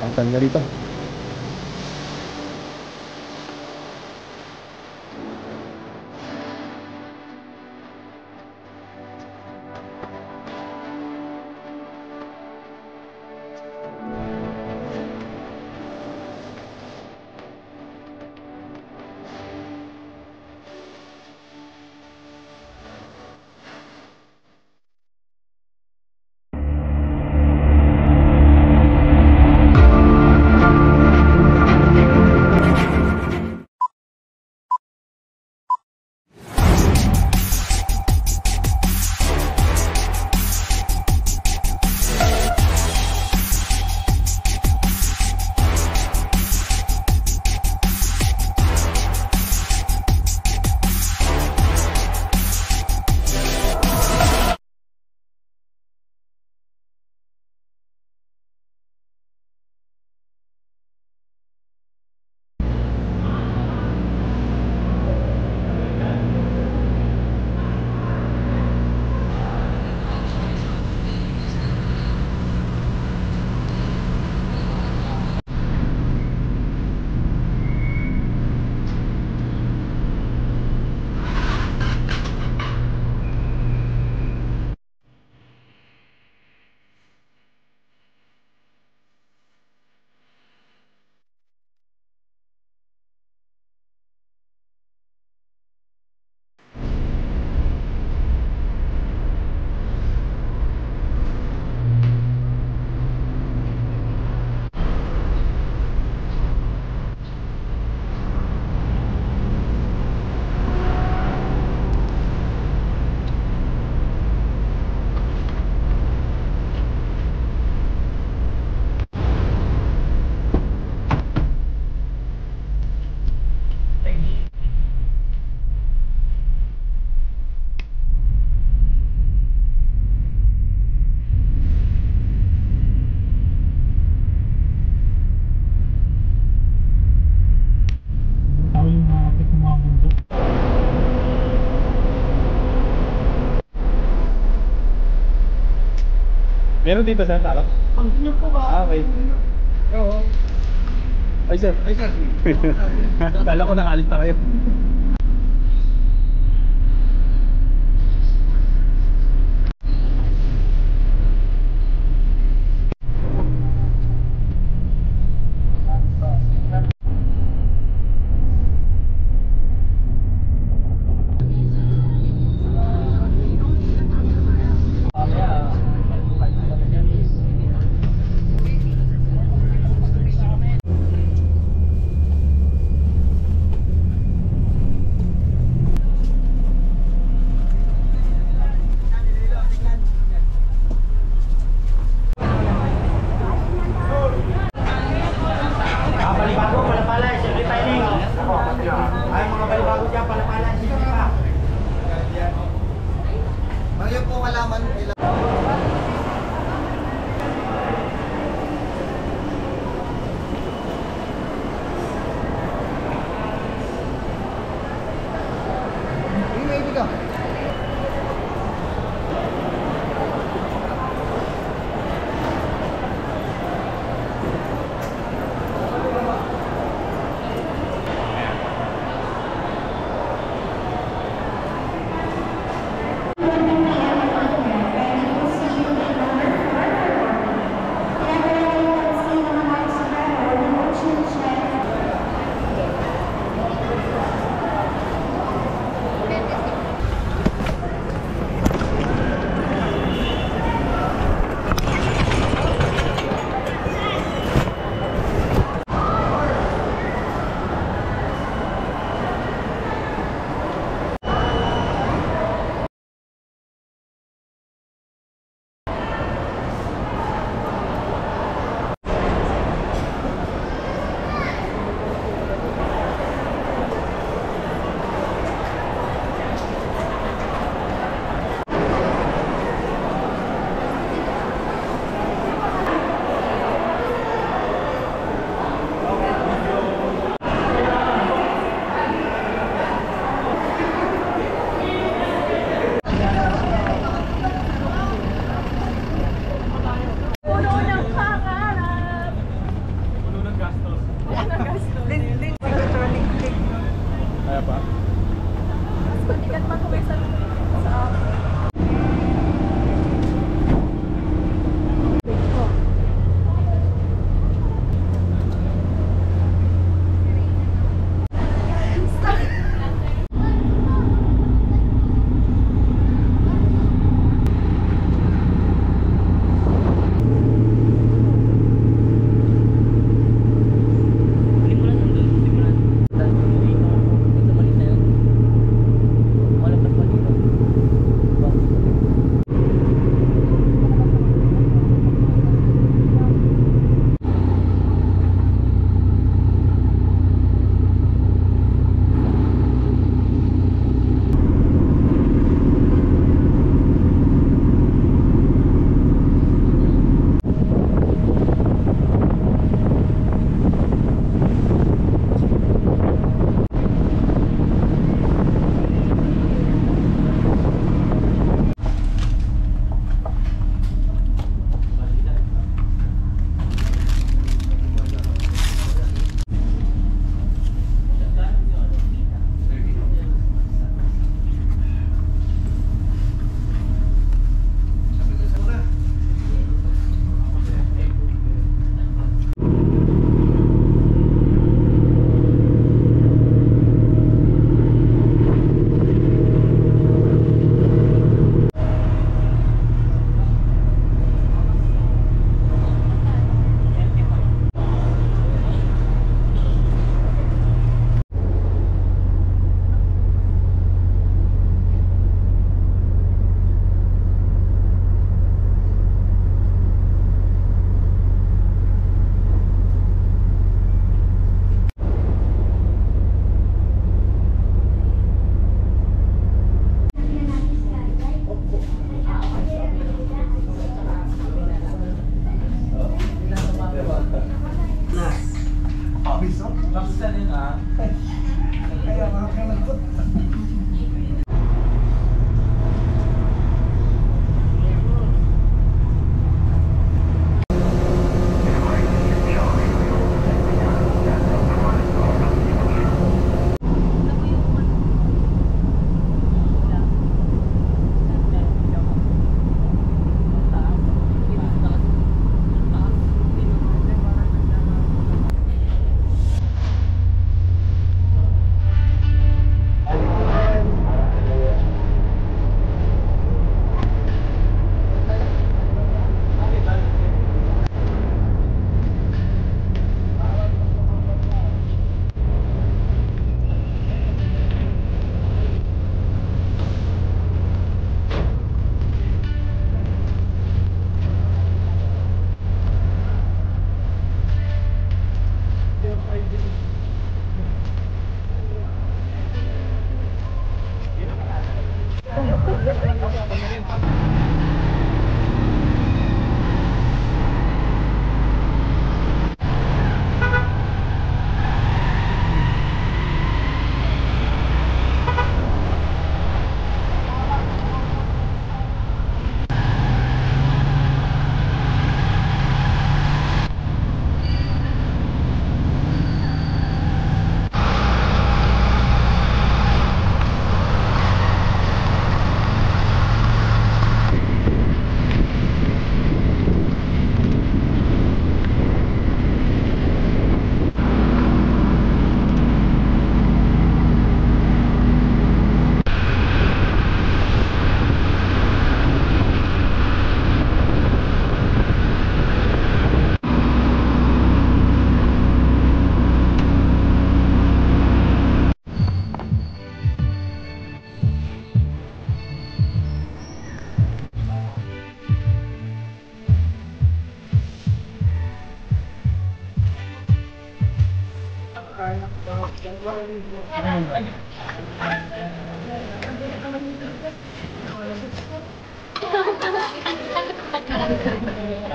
Pangtan ka dito. Meron dito sir, talo? Ang inyo po ba? Okay. Oo. Ay sir. Ay sir. Kala ko nakalit na kayo.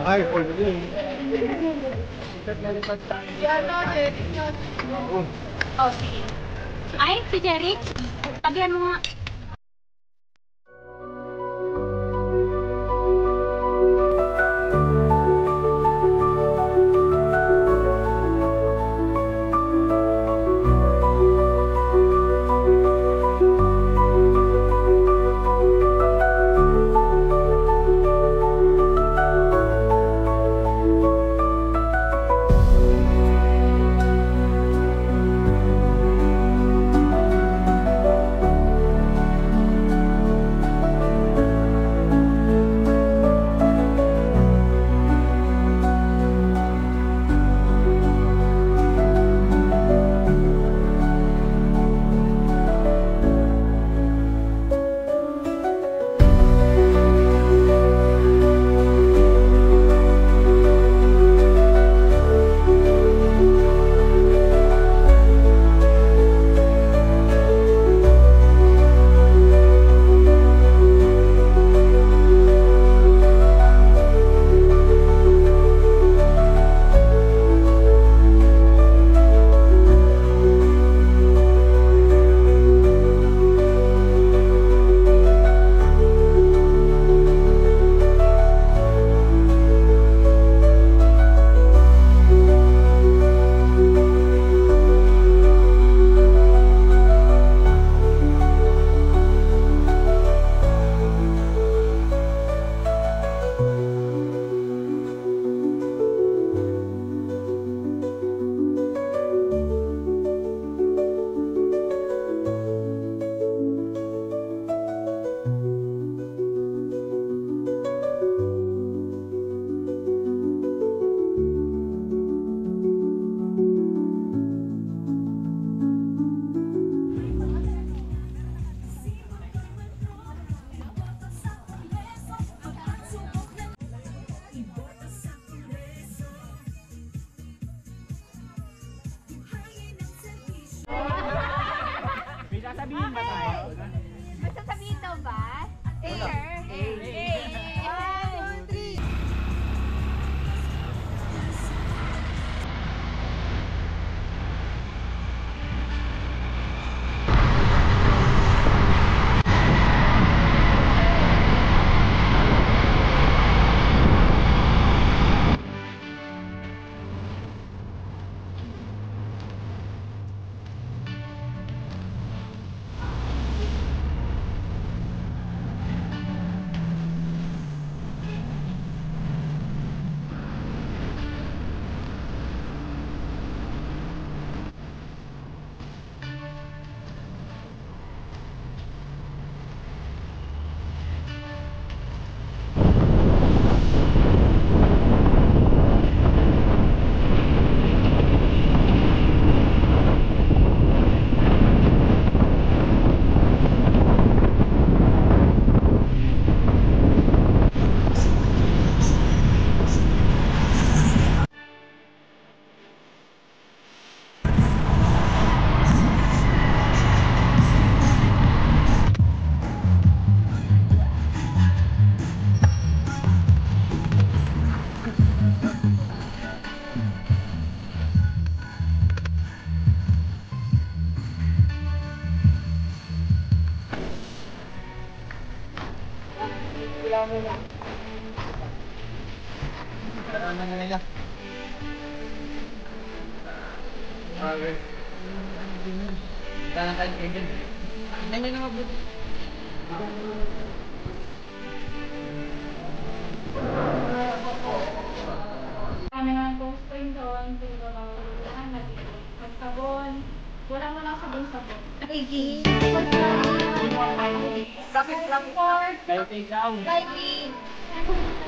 Ay, full din. Oh, sige. Ay, si Jerry. Tabihan mo nga. Sasabihin ba tayo? May sasabihin daw ba? Sure. Ano na nila? Okay. Sana kayo agent. Hindi na mabuti. Kami nga po spring doon, magsabon. Wala mo lang sabon-sabon. Igi. Kapit lang po. Kayo down. Baby.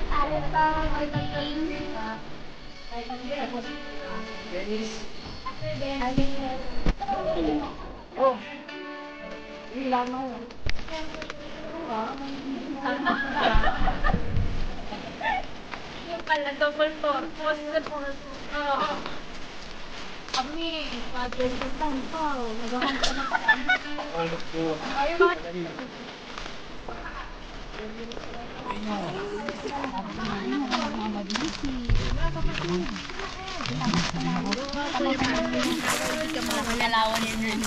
Alam pa, may pagkain. Dennis. Oh. Ilang mo. Yung pala, double purpose. Oo. Kami, pag-ibig po. Magahan ka na pa. All of you. Ayaw ba? Magalawan yun rin.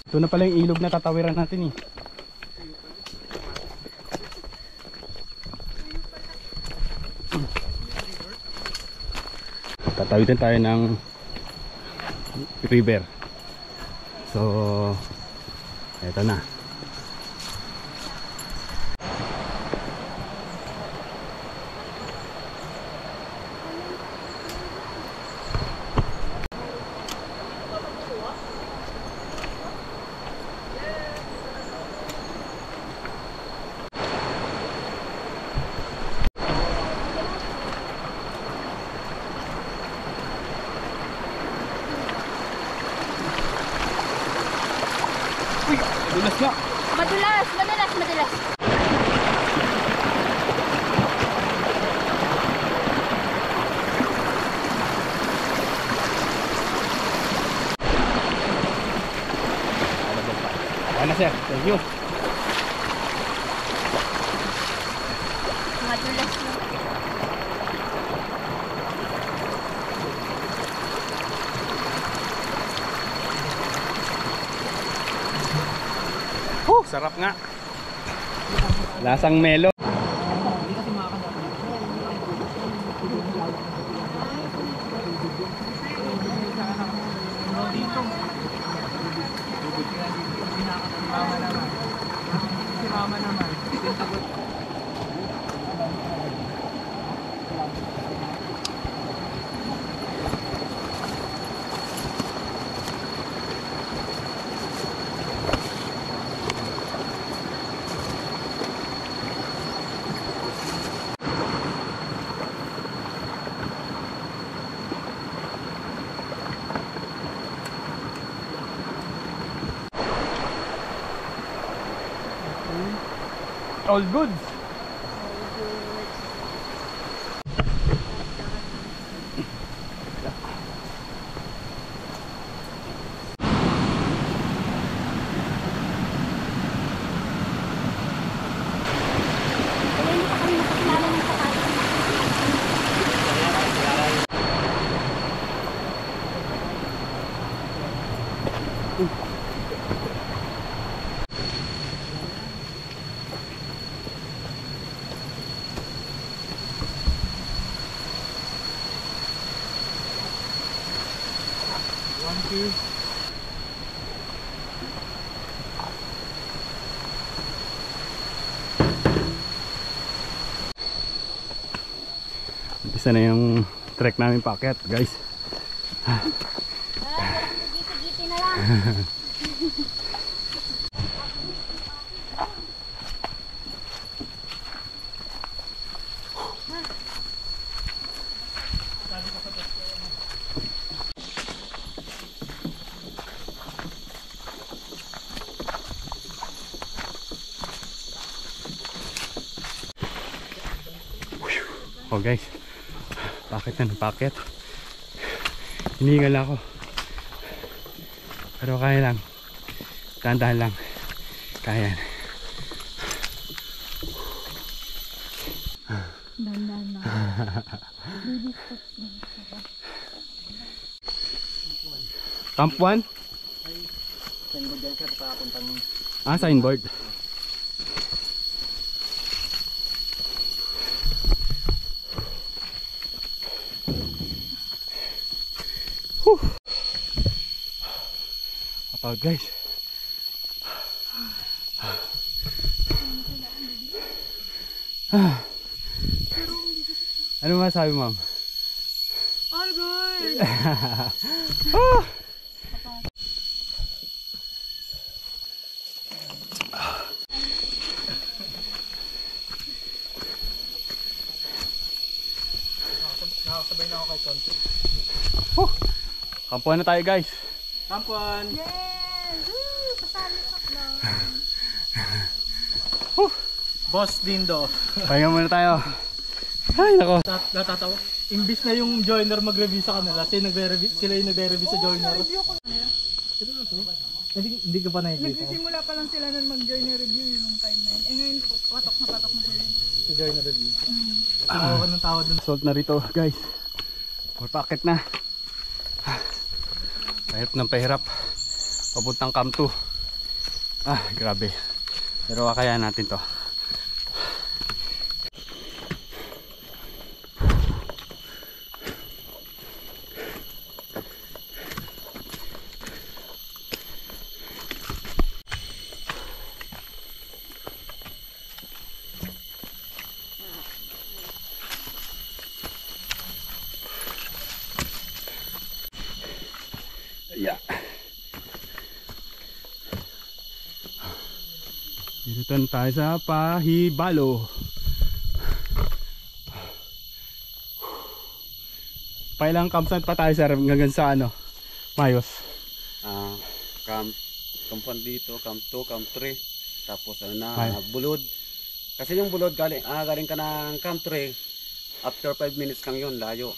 Ito na pala yung ilog na tatawiran natin eh. Tatawirin tayo ng river. So, eto na. Dulas nga. Madulas, madulas, madulas. Ano sir? Thank you. Madulas na. Sarap nga. Lasang melo. All goods. Umpisa na yung trek namin paakyat guys. Giti-giti na lang. Oh guys, bakit na napakit? Hiningal ako. Pero kaya lang. Dahan-dahan lang. Kaya yan. Dahan-dahan lang. Camp 1? Signboard yan sir, papuntang... Ah, signboard. Kapag guys. Ano masabi ma'am? All good. Nakakasabay na ako kay Ton. Kampuan na tayo guys. Kampuan! Yes! Woo! Pasali ka lang. Boss Dindo. Pahinga muna tayo. Ay nako. Natatawa. Imbis na yung joiner mag-review sa kanila, sila yung nagre-review sa joiner. Review ko nila. Ito na to. Hindi ka pa nakikita. Nagsisimula pa lang sila nun mag-join na review yung time na yun. Eh ngayon, patok na sila. Sa joiner review. Tawa ka ng tawa dun. Salt na rito guys. Magpakit na. Pahirap ng pahirap. Papuntang Camp 2. Ah, grabe. Pero kaya natin to. Yeah. Dito tayo sa Pahibalo. Pailang campsite pa tayo sir hanggang sa ano? Mayos. Camp 1 dito, Camp 2, Camp 3. Tapos ano na, Ay. Bulod. Kasi yung Bulod galing ka ng Camp 3. After 5 minutes lang yun, layo.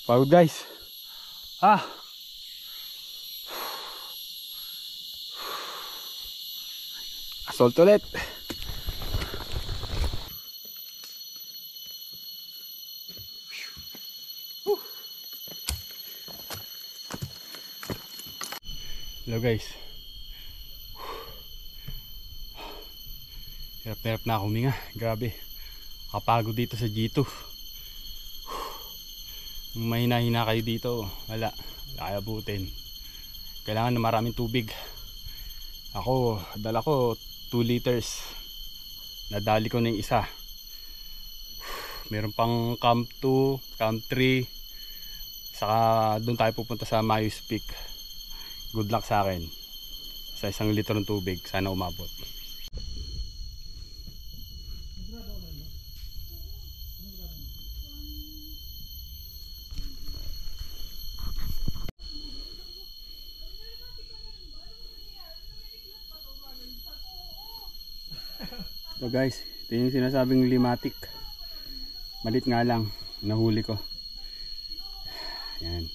Pagod guys. Ah. Assault ulit. Hello guys. Hirap na ako huminga. Grabe. Kapagod dito sa G2. Kung mahina-hina kayo dito, wala kaya abutin. Kailangan na maraming tubig. Ako, dala ko 2 liters. Nadali ko na yung isa. Meron pang Camp 2, Camp 3. Saka doon tayo pupunta sa Mayos Peak. Good luck sa akin. Sa 1 litro ng tubig, sana umabot. So guys, ito yung sinasabing limatic. Malit nga lang, nahuli ko. Yan.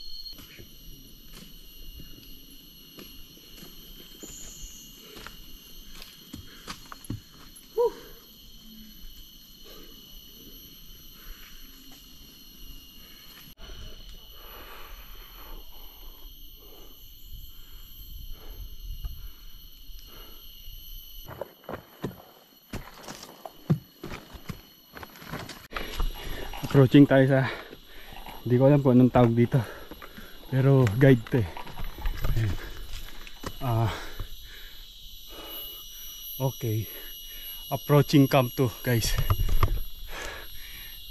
Approaching tayo sa, hindi ko alam po anong tawag dito, pero guide to eh. Ayan. Okay, Approaching Camp 2 guys.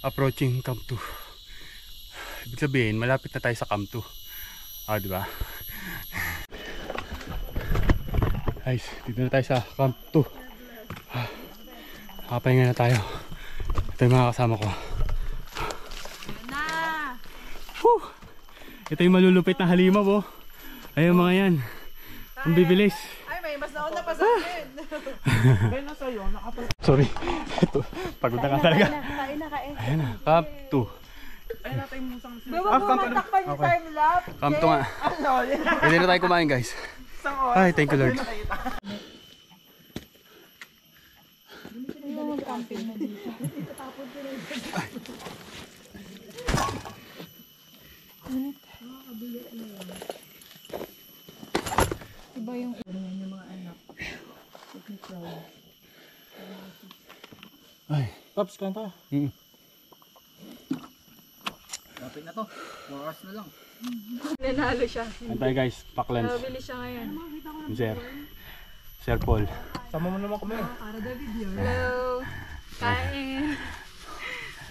Approaching Camp 2. Ibig sabihin malapit na tayo sa Camp 2. Ah, di ba? Guys, dito na tayo sa Camp 2. Nakapahinga na tayo. Ito yung mga kasama ko. Whew! Ito yung malulupit na halimaw, oh. Ayun mga yan. Ang bibilis. Ay, may mas nauna pa sa akin. Sorry. Ito, pagod na ka talaga. Kain na, kain. Ayan na, Camp 2. Bawa mo matakpan yung time lapse. Camp 2 nga. Pwede na tayo kumain guys. Ay, thank you Lord. Iba yung Ay. Paps, kain tayo. Lapit na to. Oras na lang. nanalo siya. Ayan tayo guys, pack lunch. Nabili siya ngayon. Sir. Sir Paul. Sama mo naman kami. Hello. Kain.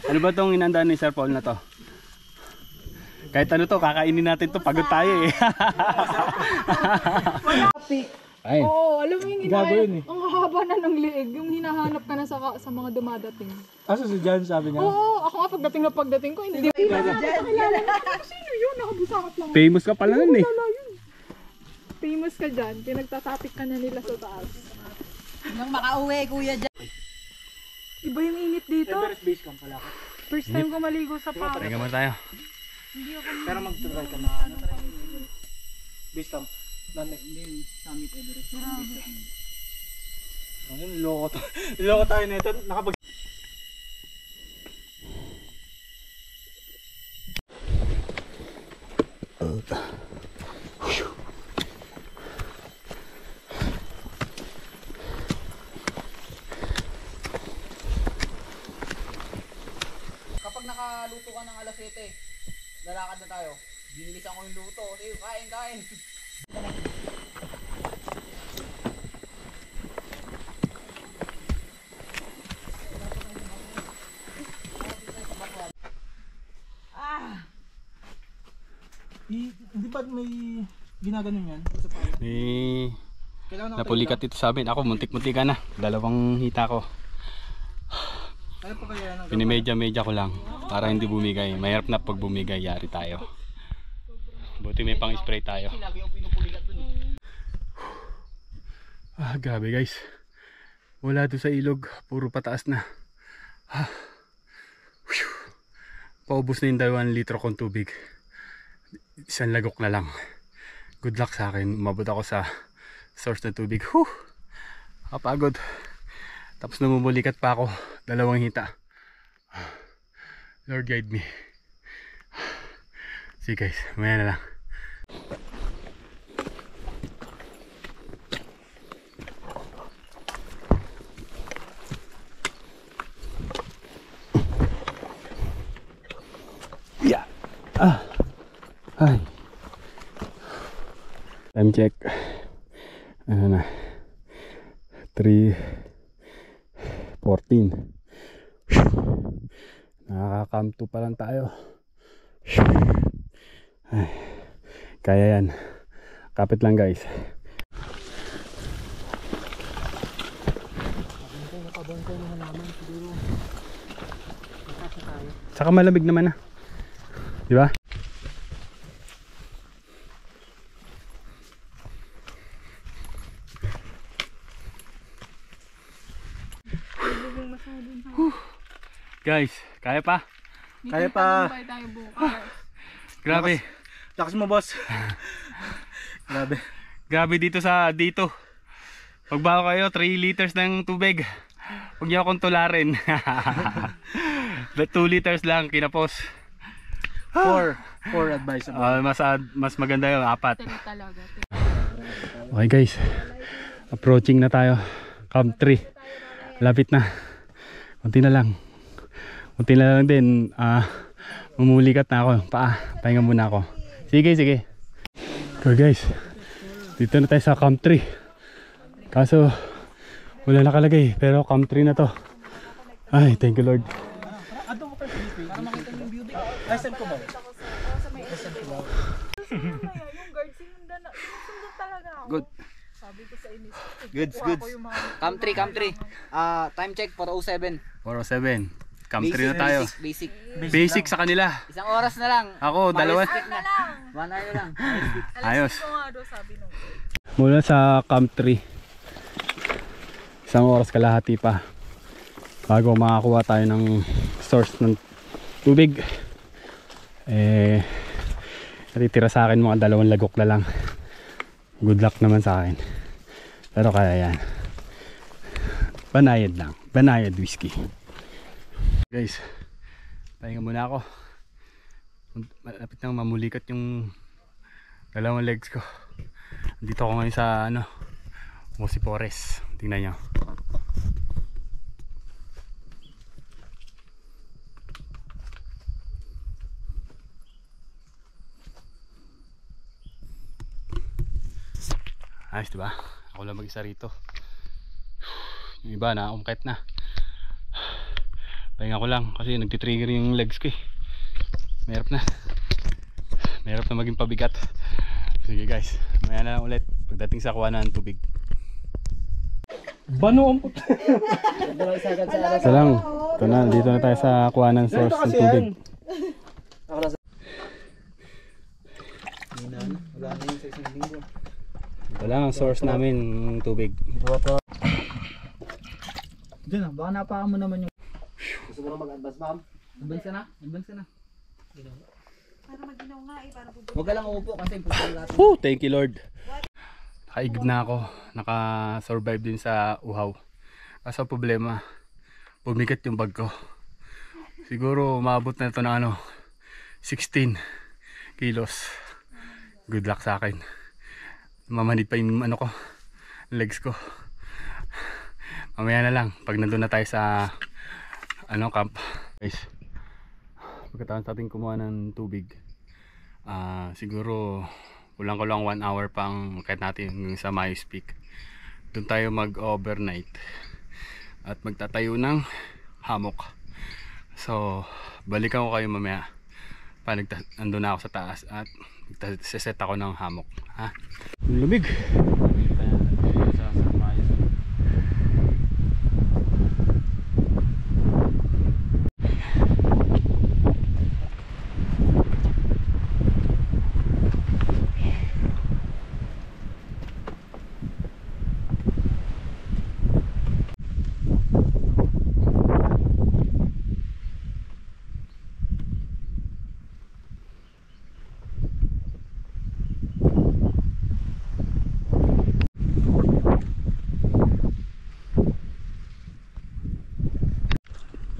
Ano ba tong inandaan ni Sir Paul na to? Kahit ano to, kakainin natin to, pagod tayo eh. Ay. Oo, alam mo yung Gago yun eh. ang haba na ng liig. Yung hinahanap ka na sa mga dumadating. Aso si Jan sabi niya. Oo, ako nga pagdating ko, hindi ko nakakilala. Sino yun? Nakabusangat lang. Famous ka pala nun eh. Famous ka dyan. Pinagtatapik ka na nila sa taas. Nang makauwi, kuya dyan. Iba yung init dito. Everest base camp pala. First time ko maligo sa pawis. Teka muna tayo. Pero mag-try ka na. Base camp. Hindi, Summit Everest. Ano, niloko tayo nito. Nakapag... Kapag nakaluto ka ng alas 7, lalakad na tayo. Binilisan ko yung luto. Sige, kain. Hindi ba may ginaganon yan? May Kailangan napulikat dito sa amin. Ako, muntik-muntika na. 2 hita ko. Kaya pa kaya ng Pinimedya-medya ko lang para hindi bumigay. Mahirap na pag bumigay, yari tayo. Buti may pang-spray tayo. Ah, grabe guys. Wala doon sa ilog. Puro pataas na. Ah. Paubos na yung 2 litro kong tubig. 1 lagok na lang. Good luck sa akin. Umabot ako sa source ng tubig. Whew! Kapagod. Tapos namumulikat pa ako. 2 hita. Lord guide me. See guys, maya na lang. Yeah. Hi. Time check. Ano na? 3:14. Nakaka-camp 2 pa lang tayo. Ay, kaya yan. Kapit lang guys. Saka malamig naman na. Di ba? Guys, kaya pa? Kaya pa. Tayo tayo bukas. Grabe. Lakas mo boss. Grabe. Grabe dito sa dito. Pagbaho kayo 3 liters ng tubig. Huwag niyo akong tularin. 2 liters lang kinapos. 4 advisable. Mas maganda yung 4. Talaga. Okay guys. Approaching na tayo. Camp 3. Lapit na. Kunti na lang. Kunti na lang din. Mumulikat na ako. Pahinga muna ako. Sige. Okay guys. Dito na tayo sa Camp 3. Kaso Wala nakalagay, pero country na to. Ay, thank you Lord. Ato mo kayo Philippines. Para makita niyo yung beauty. Ay, saan ko ba? Yung guard sinundan na. Sinundan talaga ako. Good. Sabi ko sa inis. Goods, kuha goods. ko yung mga Cam 3. Time check 4:07. 407. Country na tayo. Basic. Basic sa kanila. Isang oras na lang. Ako, dalawa. Stick na. 1 hour na lang. Ayos. ko nga doon sabi nung. Mula sa Camp 3. Isang oras kalahati pa. Bago makakuha tayo ng source ng tubig. Natitira sa akin mga 2 lagok na lang. Good luck naman sa akin. Pero kaya yan. Banayad lang. Banayad whiskey. Guys, pahinga muna ako. Malapit nang mamulikat yung 2 legs ko. Dito ako ngayon sa Mosi Forest. Tingnan nyo. Ayos diba? Ako lang mag-isa rito. Yung iba na umkit na. Pahinga ko lang kasi nagtitrigger yung legs ko eh. Mahirap na maging pabigat. Sige guys, maya na lang ulit pagdating sa kuha ng tubig. Bano ang puta. Isa lang, ito na, dito na tayo sa kuha ng source ng tubig. Wala na yung sa isang linggo. Ito lang ang source namin ng tubig. Diyan baka napaka mo naman yung... Gusto mo na mag-advance, ma'am? Advance ka na. Advance ka na. Para maginaw nga eh. Para bubuk. Huwag ka lang umupo kasi pupunta natin. Woo! Thank you Lord. Nakaigib na ako. Naka-survive din sa uhaw. Kaso problema, pumikat yung bag ko. Siguro umabot na ito na 16 kilos. Good luck sa akin. Mamanid pa yung legs ko. Mamaya na lang pag nandun na tayo sa camp. Guys, pagkatapos natin kumuha ng tubig, siguro kulang 1 hour pang kahit natin sa Mayos Peak. Doon tayo mag-overnight at magtatayo ng hammock. So balikan ko kayo mamaya pa nandun na ako sa taas at set ako ng hammock. Lumig.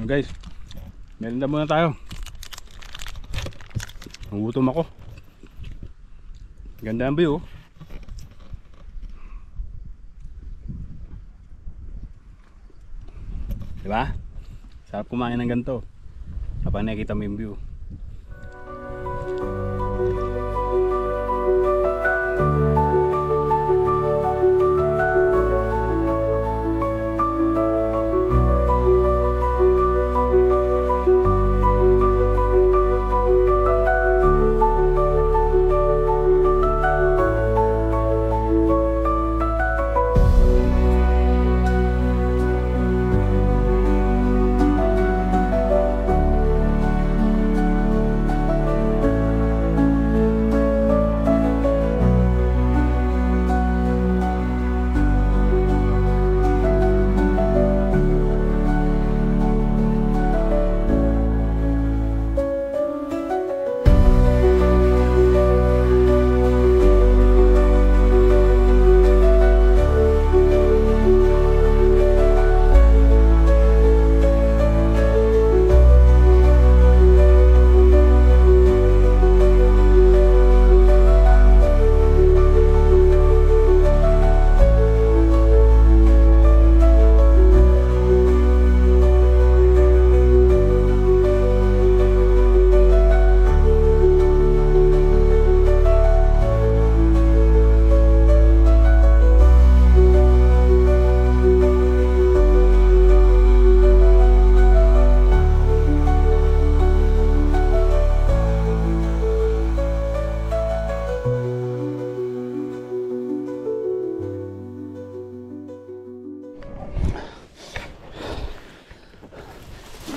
Guys, merinda muna tayo. Nagutom ako. Ganda ang view. Diba? Sarap kumain ng ganito kapag nakikita mo yung view.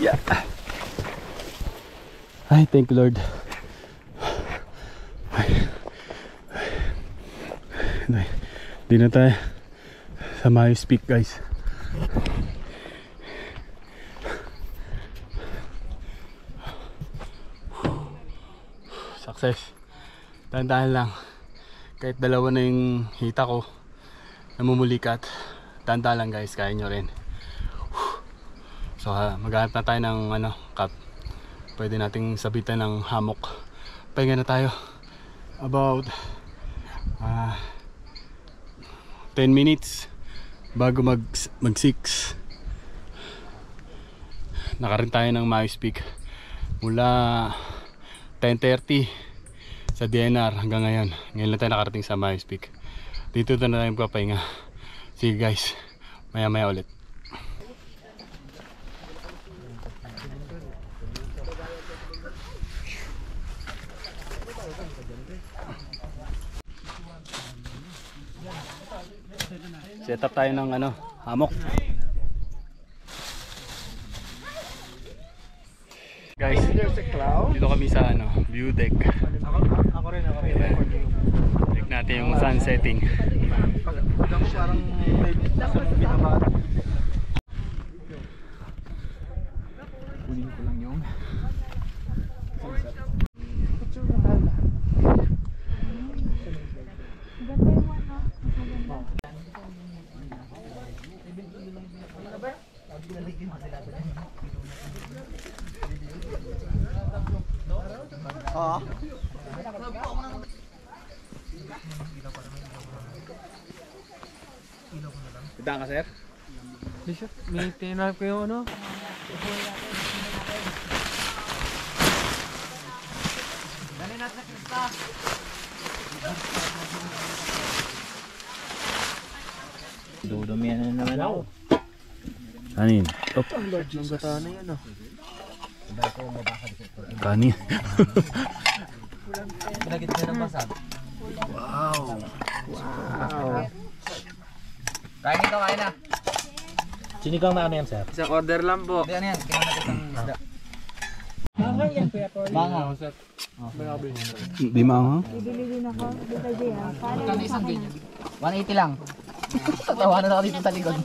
Yeah. Ay, thank you Lord. Di na tayo sa Mayos Peak guys. Success. Dahan-dahan lang. Kahit dalawa na yung hita ko, namumulikat. Dahan-dahan lang guys, kaya nyo rin. So maghanap na tayo ng cup. Pwede nating sabitan ng hammock. Pahinga na tayo. About 10 minutes bago mag 6. Nakarin tayo ng Mayos Peak mula 10:30 sa DNR hanggang ngayon. Ngayon lang tayo nakarating sa Mayos Peak. Dito na tayo magpapahinga. Sige guys, maya maya ulit. Set up tayo ng hammock. Guys, dito kami sa view deck. Ako rin. Check natin yung sun setting. Parang may binabahan. Kunin ko lang yung Bidang ka sir? Bishop, may tinanap ko yung Dali natin sa Krista. Dudumihan na naman ako. Kanin. Oh, Lord, yung gata na yan kanin. Pinagit niya ng basag. Wow. Kain ito, kain na. Sinigang na yan, sir? Isang order lang po. Hindi, yan. Tingnan natin isang isda. Baka yan, Kuya Paul. Banga. Di maanghang? Bibili din ako. Dito din, ha? Paano Magkano isang ganyan? 180 lang. Tatawanan ako dito sa likod.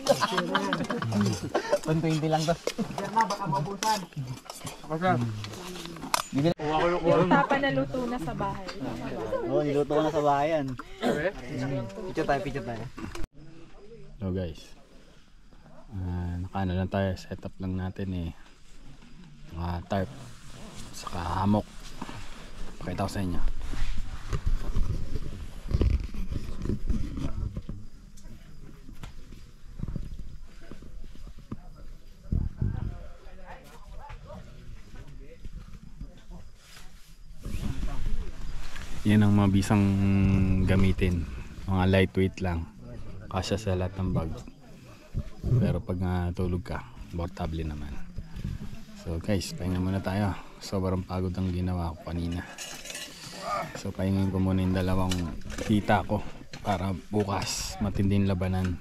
120 lang to. yung tapa na luto na sa bahay? Oo, niluto ko na sa bahayan. Picture tayo. So guys, nakaano lang tayo, setup lang natin mga tarp saka hammock. Pakita ko sa inyo. Yan ang mabisang gamitin, mga lightweight lang, kasya sa lahat ng bag, pero pag natulog ka, portable naman. So guys, pahinga muna tayo. Sobrang pagod ang ginawa ko kanina. So pahingin ko muna yung dalawang hita ko para bukas matinding labanan.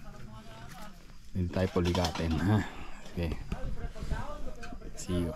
Hindi tayo puligatin, ha? Okay, see you.